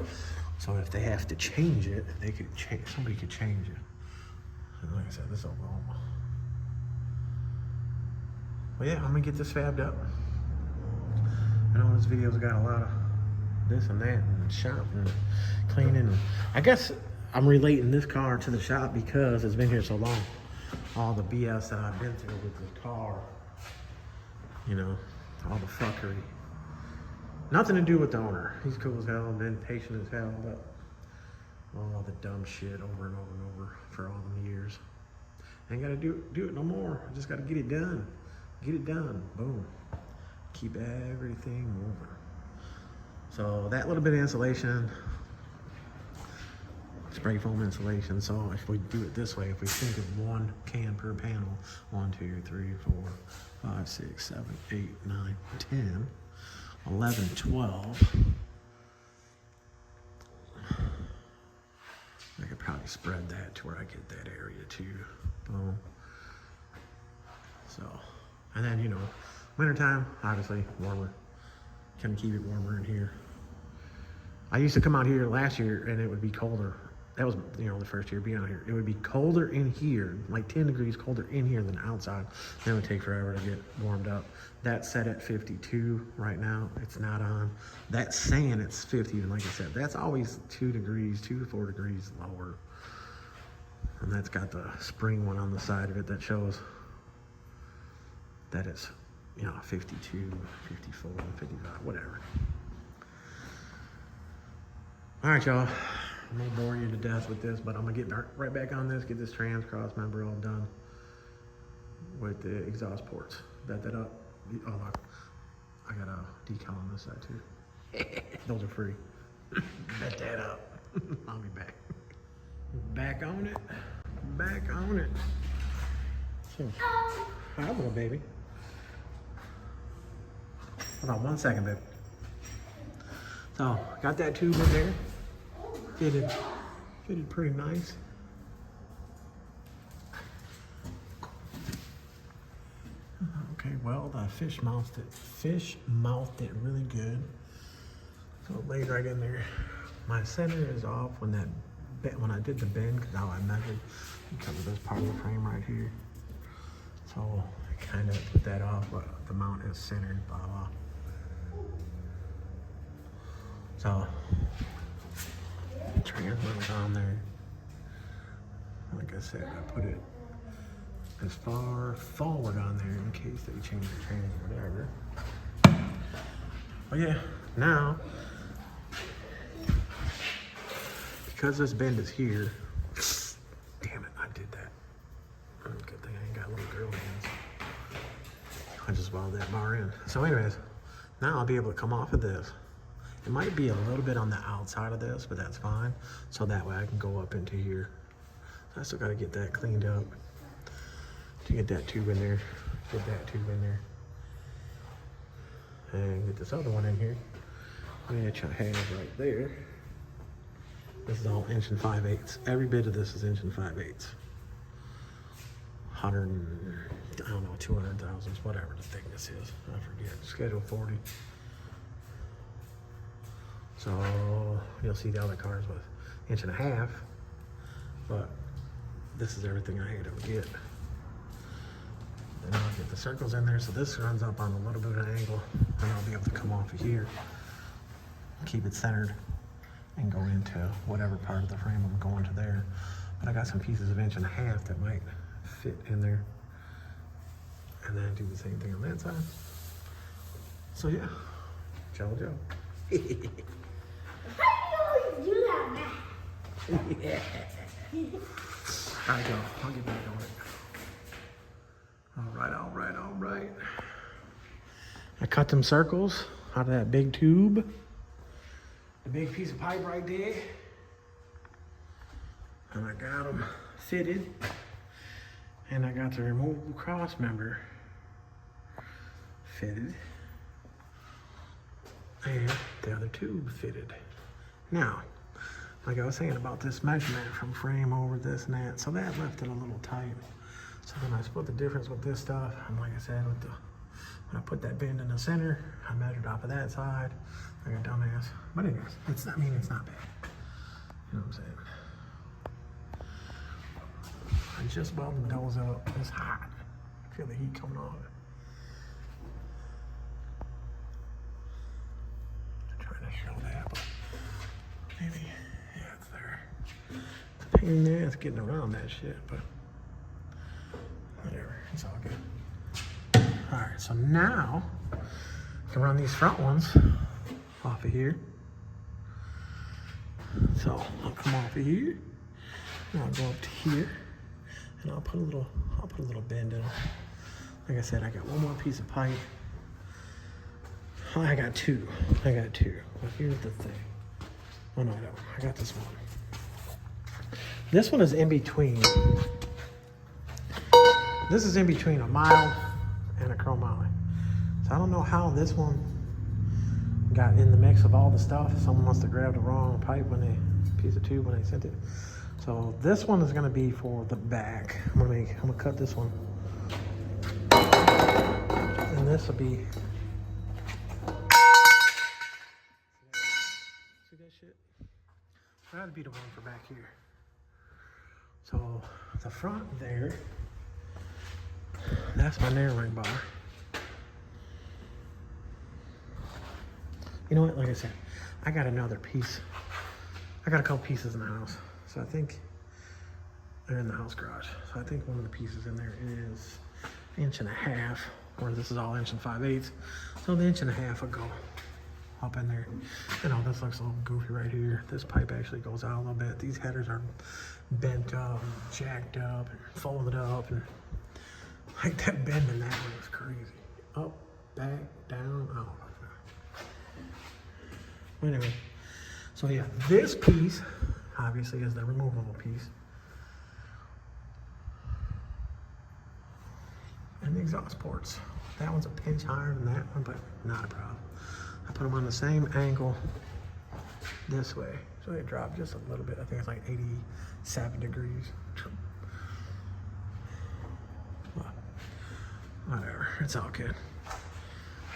So if they have to change it, they could change, somebody could change it. And like I said, this is Oklahoma. Well, yeah, I'm gonna get this fabbed up. I know this video's got a lot of this and that and shop and cleaning. I guess I'm relating this car to the shop because it's been here so long. All the BS that I've been through with this car, you know, all the fuckery. Nothing to do with the owner. He's cool as hell and been patient as hell, but all the dumb shit over and over and over for all them years. Ain't gotta do it no more. I just gotta get it done. Get it done. Boom. Keep everything moving. So that little bit of insulation, spray foam insulation. So if we do it this way, if we think of 1 can per panel, 1, 2, 3, 4, 5, 6, 7, 8, 9, 10, 11, 12. I could probably spread that to where I get that area too. Boom. So, and then, you know, wintertime, obviously warmer. Can keep it warmer in here. I used to come out here last year and it would be colder. That was, you know, the first year being out here. It would be colder in here, like 10 degrees colder in here than outside. And it would take forever to get warmed up. That's set at 52 right now. It's not on. That's saying it's 50, and like I said, that's always 2 degrees, 2 to 4 degrees lower. And that's got the spring one on the side of it that shows that it's, you know, 52, 54, 55, whatever. All right, y'all. I'm gonna bore you to death with this, but I'm gonna get right back on this, get this trans Crossmember all done with the exhaust ports. Bet that up. Oh, look. I got a decal on this side too. Those are free. Bet that up. I'll be back. Back on it. Back on it. So, hi, little baby. Hold on 1 second, babe. So, got that tube in there. Fitted pretty nice. Okay, well, the fish mouthed it really good. So it laid right in there. My center is off when I did the bend, because how I measured, because of this part of the frame right here. So it kind of put that off, but the mount is centered, blah, blah. So, transfer's on there. Like I said, I put it as far forward on there in case they change the trans or whatever. But yeah, now, because this bend is here, damn it, I did that. Good thing I ain't got little girl hands. I just welded that bar in. So anyways, now I'll be able to come off of this. It might be a little bit on the outside of this, but that's fine. So that way I can go up into here. So I still gotta get that cleaned up. To get that tube in there, get that tube in there. And get this other one in here, which I have right there. This is all 1 5/8". Every bit of this is 1 5/8". 100, I don't know, 200 thousandths, whatever the thickness is. I forget. Schedule 40. So you'll see the other cars with 1.5 inches, but this is everything I had to get. And I'll get the circles in there, so this runs up on a little bit of an angle, and I'll be able to come off of here, keep it centered, and go into whatever part of the frame I'm going to there. But I got some pieces of 1.5 inches that might fit in there, and then do the same thing on that side. So yeah, Joe. How do you always do that, Matt? Yeah. All right, Joe, I'll get back on it. All right. I cut them circles out of that big tube. The big piece of pipe right there. And I got them fitted. And I got the removable cross member fitted. And the other tube fitted. Now, like I was saying about this measurement from frame over this and that, so that left it a little tight. So then I split the difference with this stuff, and like I said, when I put that bend in the center, I measured off of that side, like a dumbass. But anyways, it's not bad. You know what I'm saying? I just welded those up. It's hot. I feel the heat coming off it. I'm trying to show that, but maybe, yeah, it's there. It's a pain in the ass getting around that shit, but whatever, it's all good. All right, so now I can run these front ones off of here. So I'll come off of here, and I'll go up to here, and I'll put a little bend in them. Like I said, I got one more piece of pipe. Oh, I got two. But here's the thing. Oh no, I don't. I got this one. This one is in between. This is in between a mild and a chromoly. So I don't know how this one got in the mix of all the stuff. Someone must have grabbed the wrong pipe piece of tube when they sent it. So this one is gonna be for the back. I'm gonna cut this one. And this will be, see that shit? That'd be the one for back here. So the front there, that's my narrowing bar. You know what, like I said, I got another piece. I got a couple pieces in the house. So I think they're in the house garage. So I think one of the pieces in there is 1.5 inches, where this is all 1 5/8". So the 1.5 inches will go up in there. You know, this looks a little goofy right here. This pipe actually goes out a little bit. These headers are bent up, and jacked up, and folded up, and like that bend in that one is crazy. Up, back, down, oh my God. Anyway, so yeah, this piece obviously is the removable piece. And the exhaust ports. That one's a pinch higher than that one, but not a problem. I put them on the same angle this way. So they drop just a little bit. I think it's like 87 degrees. Whatever, it's all good.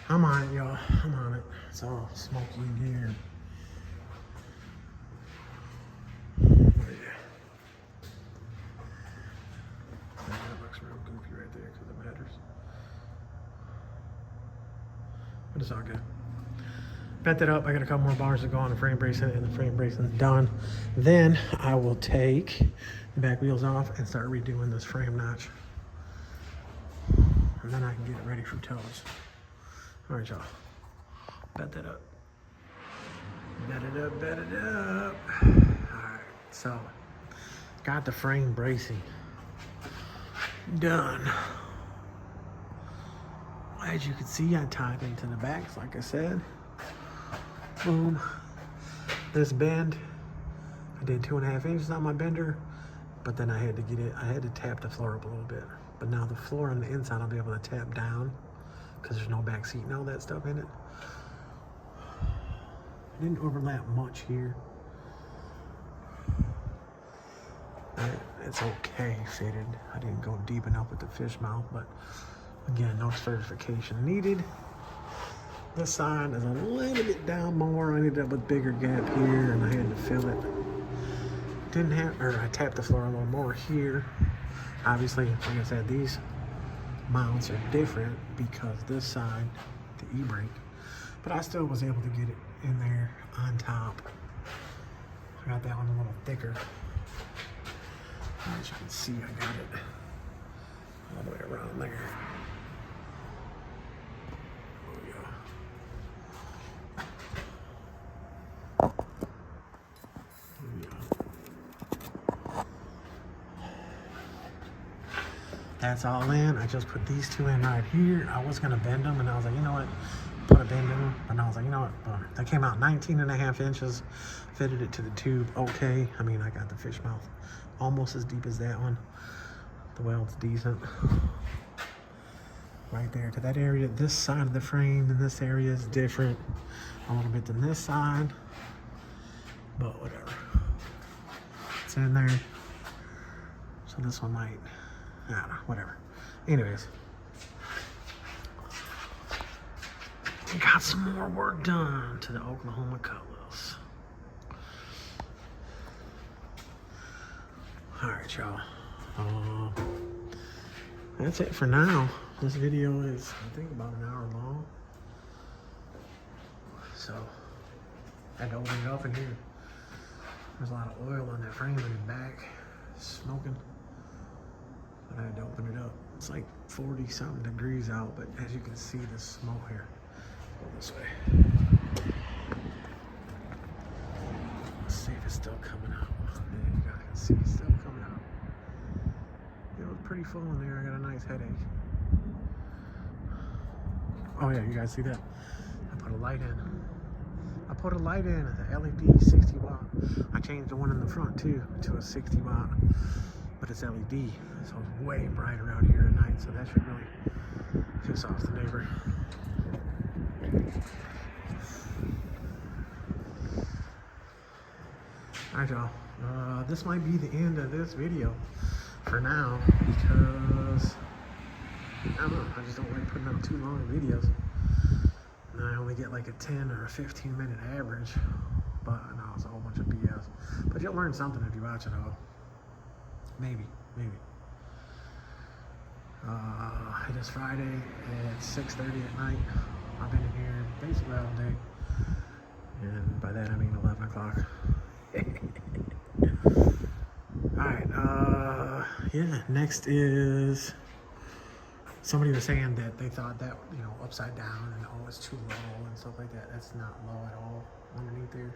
I'm on it, y'all. I'm on it. It's all smoky in here. Oh, yeah. That looks real goofy right there because of the headers. It's all good. Bent it up. I got a couple more bars to go on the frame bracing, and the frame bracing is done. Then I will take the back wheels off and start redoing this frame notch. And then I can get it ready for tows. All right, y'all. Bent that up. Bent it up, bent it up. All right, so got the frame bracing done. As you can see, I tied into the backs, like I said. Boom. This bend, I did 2.5 inches on my bender, but then I had to tap the floor up a little bit. But now the floor on the inside, I'll be able to tap down because there's no back seat and all that stuff in it. I didn't overlap much here. It's okay fitted. I didn't go deep enough with the fish mouth, but again, no certification needed. This side is a little bit down more. I ended up with bigger gap here and I had to fill it. I tapped the floor a little more here. Obviously, like I said, these mounts are different because this side, the e-brake, but I still was able to get it in there on top. I got that one a little thicker. As you can see, I got it all the way around there. That's all in. I just put these two in right here. I was gonna bend them and I was like, you know what? Put a bend in them. And I was like, you know what? They came out 19.5 inches. Fitted it to the tube. Okay. I mean, I got the fish mouth almost as deep as that one. The weld's decent. Right there to that area. This side of the frame in this area is different a little bit than this side. But whatever. It's in there. So this one might, I don't know, whatever. Anyways. We got some more work done to the Oklahoma Cutlass. Alright, y'all. That's it for now. This video is, I think, about an hour long. So, I had to open it up in here. There's a lot of oil on that frame in the back. Smoking. But I had to open it up. It's like 40 something degrees out, but as you can see, the smoke here. Go this way. Let's see if it's still coming out. Yeah, you guys can see it's still coming out. It was pretty full in there. I got a nice headache. Oh yeah, you guys see that? I put a light in. The LED 60 watt. I changed the one in the front too to a 60 watt, but it's LED, so it's way brighter out here at night. So that should really piss off the neighbor. Alright, y'all. This might be the end of this video for now because I don't know. I just don't like putting out too long videos. And I only get like a 10 or a 15-minute average. But no, it's a whole bunch of BS. But you'll learn something if you watch it all. Maybe. It is Friday at 6:30 at night. I've been in here basically all day. And by that I mean 11 o'clock. Alright, yeah, next is somebody was saying that they thought that, you know, upside down and oh, it's too low and stuff like that. That's not low at all underneath there.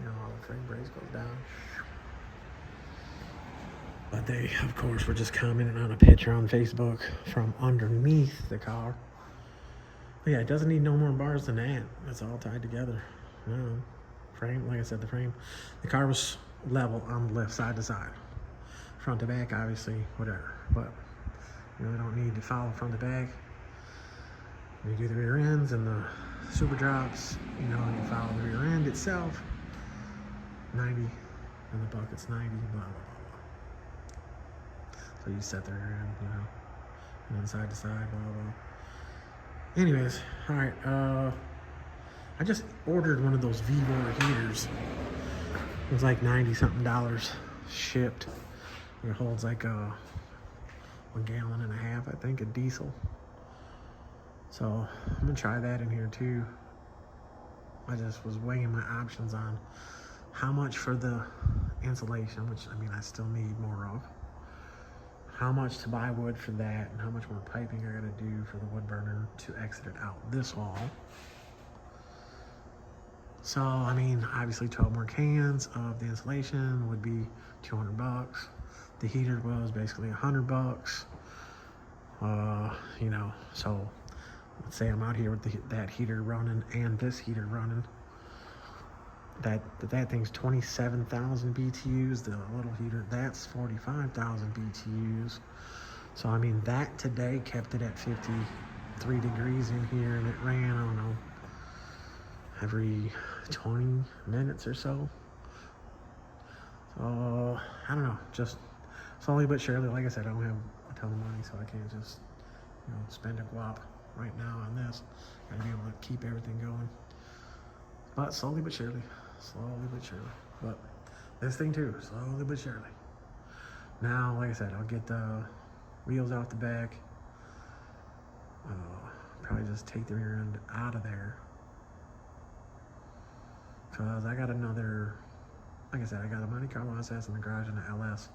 You know, the frame brace goes down. But they, of course, were just commenting on a picture on Facebook from underneath the car. But yeah, it doesn't need no more bars than that. It's all tied together. Frame, like I said, the car was level on the left side to side. Front to back, obviously, whatever. But you really don't need to follow front to back. When you do the rear ends and the super drops, you know, you follow the rear end itself. 90, and the bucket's 90, blah, blah, blah, blah. So you set the rear end, you know, and then side to side, blah, blah. Anyways, all right, I just ordered one of those V-War heaters. It was like $90-something shipped. It holds like 1.5 gallons, I think, of diesel. So I'm gonna try that in here too. I just was weighing my options on how much for the insulation, which I mean I still need more of. How much to buy wood for that, and how much more piping I gotta do for the wood burner to exit it out this wall. So I mean, obviously 12 more cans of the insulation would be 200 bucks. The heater was basically 100 bucks. You know, so let's say I'm out here with that heater running and this heater running. That thing's 27,000 BTUs. The little heater, that's 45,000 BTUs. So I mean, that today kept it at 53 degrees in here, and it ran, I don't know, every 20 minutes or so. So I don't know, just slowly but surely. Like I said, I don't have a ton of money, so I can't just, you know, spend a guap right now on this. Gotta be able to keep everything going. But slowly but surely. But this thing too, slowly but surely. Now, like I said, I'll get the wheels out the back. Probably just take the rear end out of there. Cause I got another, like I said, I got a Monte Carlo SS in the garage and an LS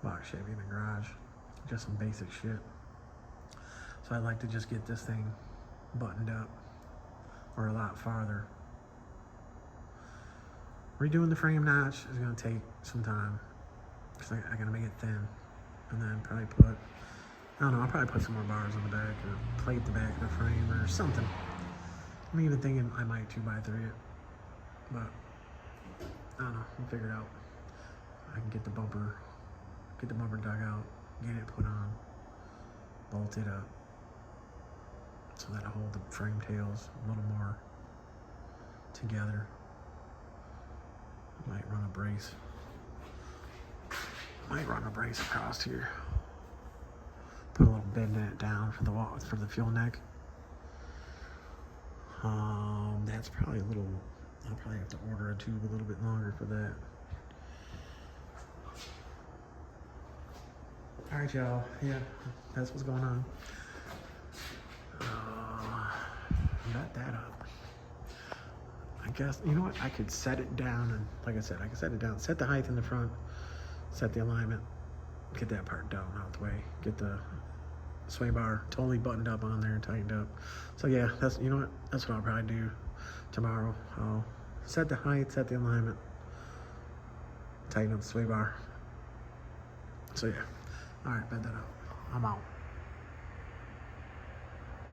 box Chevy in the garage. Just some basic shit. So I'd like to just get this thing buttoned up, or a lot farther. Redoing the frame notch is gonna take some time. Cause I gotta make it thin. And then probably put, I don't know, I'll probably put some more bars on the back, or plate the back of the frame or something. I'm even thinking I might 2x3 it. But I don't know, we'll figure it out. I can get the bumper dug out, get it put on, bolt it up, so that'll hold the frame tails a little more together. Might run a brace across here. Put a little bend in it down for the wall, for the fuel neck. That's probably a little, I'll probably have to order a tube a little bit longer for that. All right, y'all. Yeah, that's what's going on. Got that up. I guess, you know what? I could set it down, and like I said, I could set it down. Set the height in the front, set the alignment, get that part down out the way, get the sway bar totally buttoned up on there and tightened up. So yeah, that's, you know what? That's what I'll probably do tomorrow. I'll set the height, set the alignment, tighten up the sway bar. So yeah. All right, bed that up. I'm out.